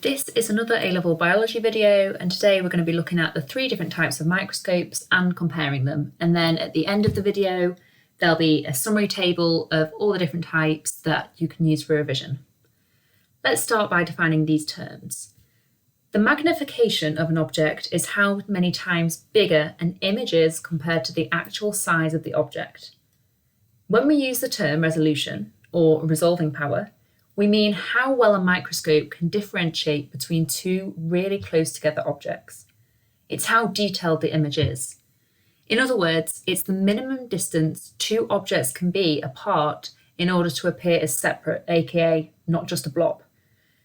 This is another A-Level Biology video, and today we're going to be looking at the 3 different types of microscopes and comparing them. And then at the end of the video, there'll be a summary table of all the different types that you can use for revision. Let's start by defining these terms. The magnification of an object is how many times bigger an image is compared to the actual size of the object. When we use the term resolution, or resolving power, we mean how well a microscope can differentiate between 2 really close together objects. It's how detailed the image is. In other words, it's the minimum distance 2 objects can be apart in order to appear as separate, aka not just a blob.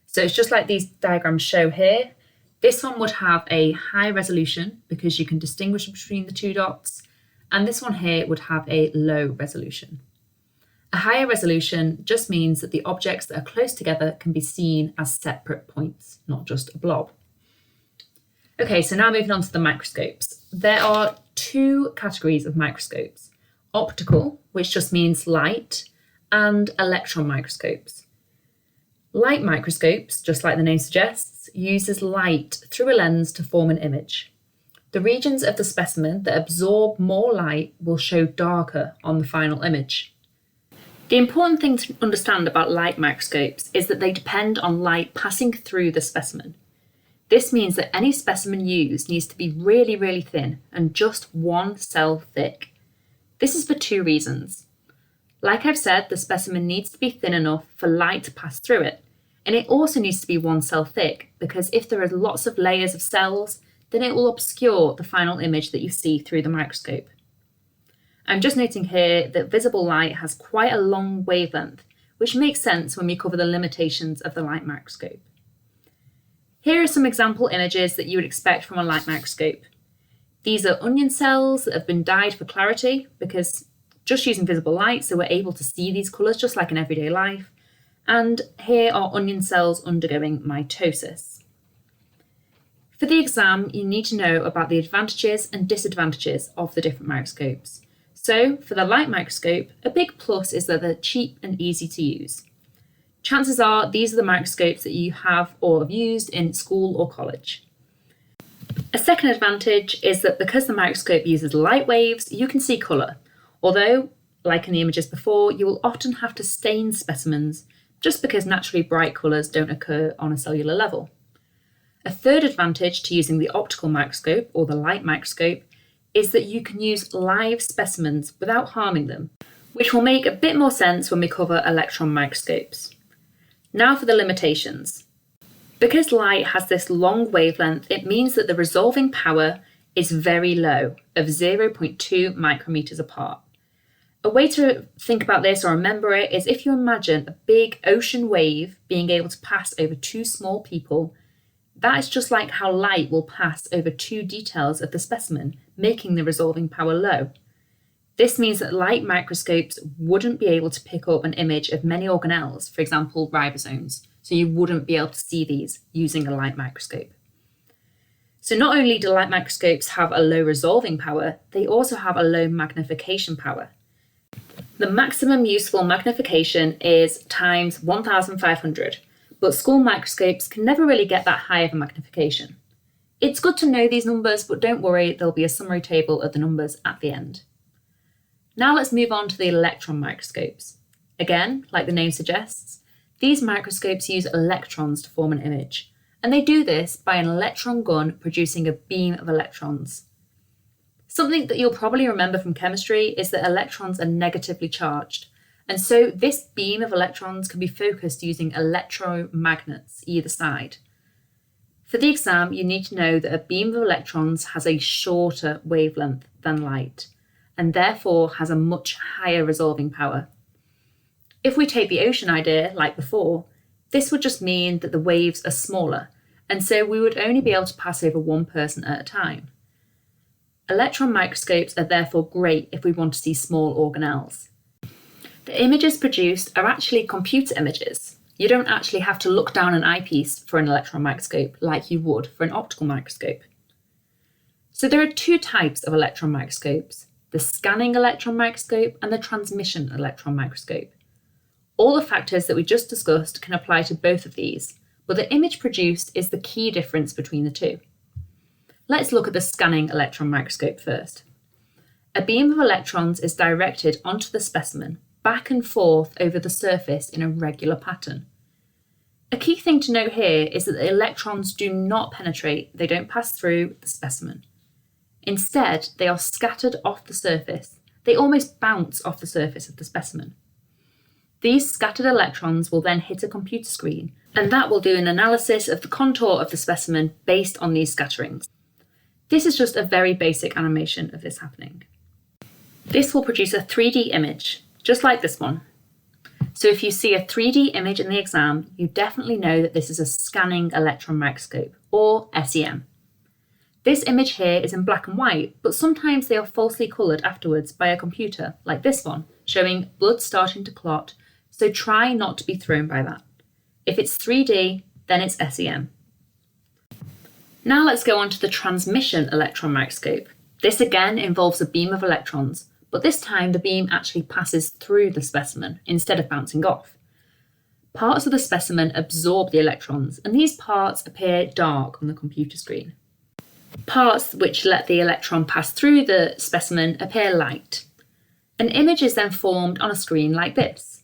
So it's just like these diagrams show here. This one would have a high resolution because you can distinguish between the 2 dots, and this one here would have a low resolution. A higher resolution just means that the objects that are close together can be seen as separate points, not just a blob. Okay, so now moving on to the microscopes. There are 2 categories of microscopes: optical, which just means light, and electron microscopes. Light microscopes, just like the name suggests, uses light through a lens to form an image. The regions of the specimen that absorb more light will show darker on the final image. The important thing to understand about light microscopes is that they depend on light passing through the specimen. This means that any specimen used needs to be really, really thin and just 1 cell thick. This is for 2 reasons. Like I've said, the specimen needs to be thin enough for light to pass through it, and it also needs to be 1 cell thick because if there are lots of layers of cells, then it will obscure the final image that you see through the microscope. I'm just noting here that visible light has quite a long wavelength, which makes sense when we cover the limitations of the light microscope. Here are some example images that you would expect from a light microscope. These are onion cells that have been dyed for clarity because just using visible light, so we're able to see these colours just like in everyday life. And here are onion cells undergoing mitosis. For the exam, you need to know about the advantages and disadvantages of the different microscopes. So, for the light microscope, a big plus is that they're cheap and easy to use. Chances are these are the microscopes that you have or have used in school or college. A second advantage is that because the microscope uses light waves, you can see colour, although, like in the images before, you will often have to stain specimens just because naturally bright colours don't occur on a cellular level. A third advantage to using the optical microscope or the light microscope is that you can use live specimens without harming them, which will make a bit more sense when we cover electron microscopes. Now for the limitations. Because light has this long wavelength, it means that the resolving power is very low, of 0.2 micrometers apart. A way to think about this or remember it is if you imagine a big ocean wave being able to pass over 2 small people. That is just like how light will pass over 2 details of the specimen, making the resolving power low. This means that light microscopes wouldn't be able to pick up an image of many organelles, for example ribosomes, so you wouldn't be able to see these using a light microscope. So not only do light microscopes have a low resolving power, they also have a low magnification power. The maximum useful magnification is times 1500. But school microscopes can never really get that high of a magnification. It's good to know these numbers, but don't worry, there'll be a summary table of the numbers at the end. Now let's move on to the electron microscopes. Again, like the name suggests, these microscopes use electrons to form an image, and they do this by an electron gun producing a beam of electrons. Something that you'll probably remember from chemistry is that electrons are negatively charged, and so this beam of electrons can be focused using electromagnets either side. For the exam, you need to know that a beam of electrons has a shorter wavelength than light, and therefore has a much higher resolving power. If we take the ocean idea, like before, this would just mean that the waves are smaller, and so we would only be able to pass over 1 person at a time. Electron microscopes are therefore great if we want to see small organelles. The images produced are actually computer images. You don't actually have to look down an eyepiece for an electron microscope like you would for an optical microscope. So there are 2 types of electron microscopes: the scanning electron microscope and the transmission electron microscope. All the factors that we just discussed can apply to both of these, but the image produced is the key difference between the two. Let's look at the scanning electron microscope first. A beam of electrons is directed onto the specimen, back and forth over the surface in a regular pattern. A key thing to note here is that the electrons do not penetrate, they don't pass through the specimen. Instead, they are scattered off the surface. They almost bounce off the surface of the specimen. These scattered electrons will then hit a computer screen, and that will do an analysis of the contour of the specimen based on these scatterings. This is just a very basic animation of this happening. This will produce a 3D image, just like this one. So if you see a 3D image in the exam, you definitely know that this is a scanning electron microscope, or SEM. This image here is in black and white, but sometimes they are falsely coloured afterwards by a computer, like this one, showing blood starting to clot, so try not to be thrown by that. If it's 3D, then it's SEM. Now let's go on to the transmission electron microscope. This again involves a beam of electrons, but this time the beam actually passes through the specimen instead of bouncing off. Parts of the specimen absorb the electrons, and these parts appear dark on the computer screen. Parts which let the electron pass through the specimen appear light. An image is then formed on a screen like this.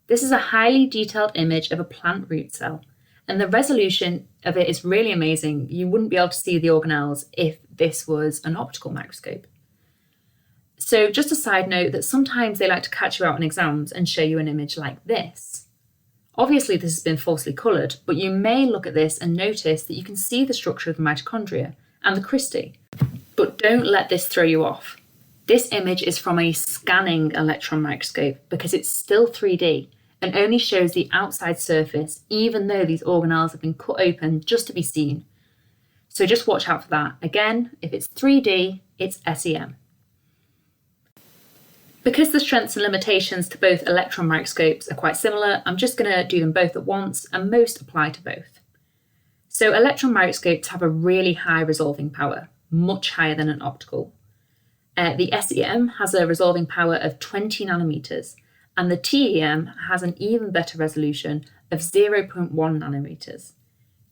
This is a highly detailed image of a plant root cell, and the resolution of it is really amazing. You wouldn't be able to see the organelles if this was an optical microscope. So just a side note that sometimes they like to catch you out in exams and show you an image like this. Obviously this has been falsely coloured, but you may look at this and notice that you can see the structure of the mitochondria and the cristae. But don't let this throw you off. This image is from a scanning electron microscope because it's still 3D and only shows the outside surface, even though these organelles have been cut open just to be seen. So just watch out for that. Again, if it's 3D, it's SEM. Because the strengths and limitations to both electron microscopes are quite similar, I'm just going to do them both at once, and most apply to both. So electron microscopes have a really high resolving power, much higher than an optical. The SEM has a resolving power of 20 nanometers, and the TEM has an even better resolution of 0.1 nanometers.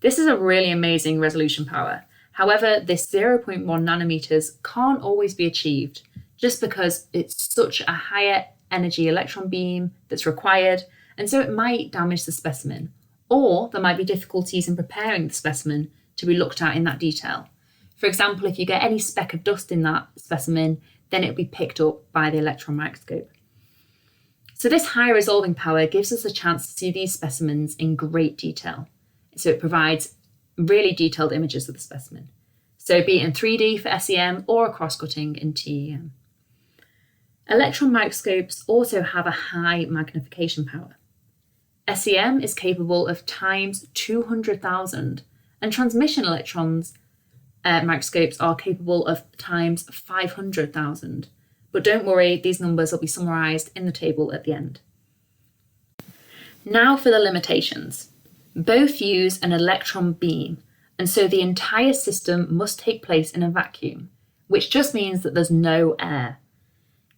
This is a really amazing resolution power. However, this 0.1 nanometers can't always be achieved just because it's such a higher energy electron beam that's required, and so it might damage the specimen, or there might be difficulties in preparing the specimen to be looked at in that detail. For example, if you get any speck of dust in that specimen, then it'll be picked up by the electron microscope. So this high resolving power gives us a chance to see these specimens in great detail. So it provides really detailed images of the specimen. So be it in 3D for SEM or cross-cutting in TEM. Electron microscopes also have a high magnification power. SEM is capable of times 200,000, and transmission electrons microscopes are capable of times 500,000. But don't worry, these numbers will be summarised in the table at the end. Now for the limitations. Both use an electron beam, and so the entire system must take place in a vacuum, which just means that there's no air.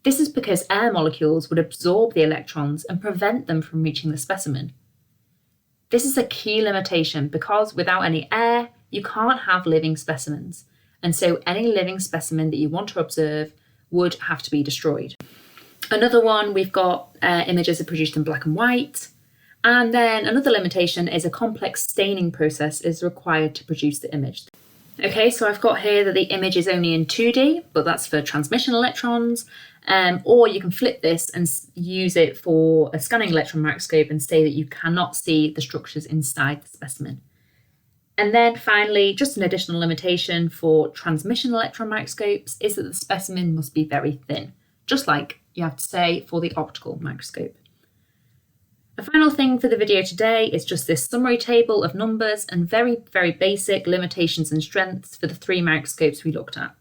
This is because air molecules would absorb the electrons and prevent them from reaching the specimen. This is a key limitation because without any air, you can't have living specimens, and so any living specimen that you want to observe would have to be destroyed. Another one, we've got images are produced in black and white, and then another limitation is a complex staining process is required to produce the image. Okay, so I've got here that the image is only in 2D, but that's for transmission electrons, or you can flip this and use it for a scanning electron microscope and say that you cannot see the structures inside the specimen. And then finally, just an additional limitation for transmission electron microscopes is that the specimen must be very thin, just like you have to say for the optical microscope. The final thing for the video today is just this summary table of numbers and very, very basic limitations and strengths for the 3 microscopes we looked at.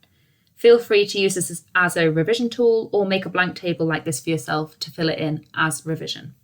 Feel free to use this as a revision tool or make a blank table like this for yourself to fill it in as revision.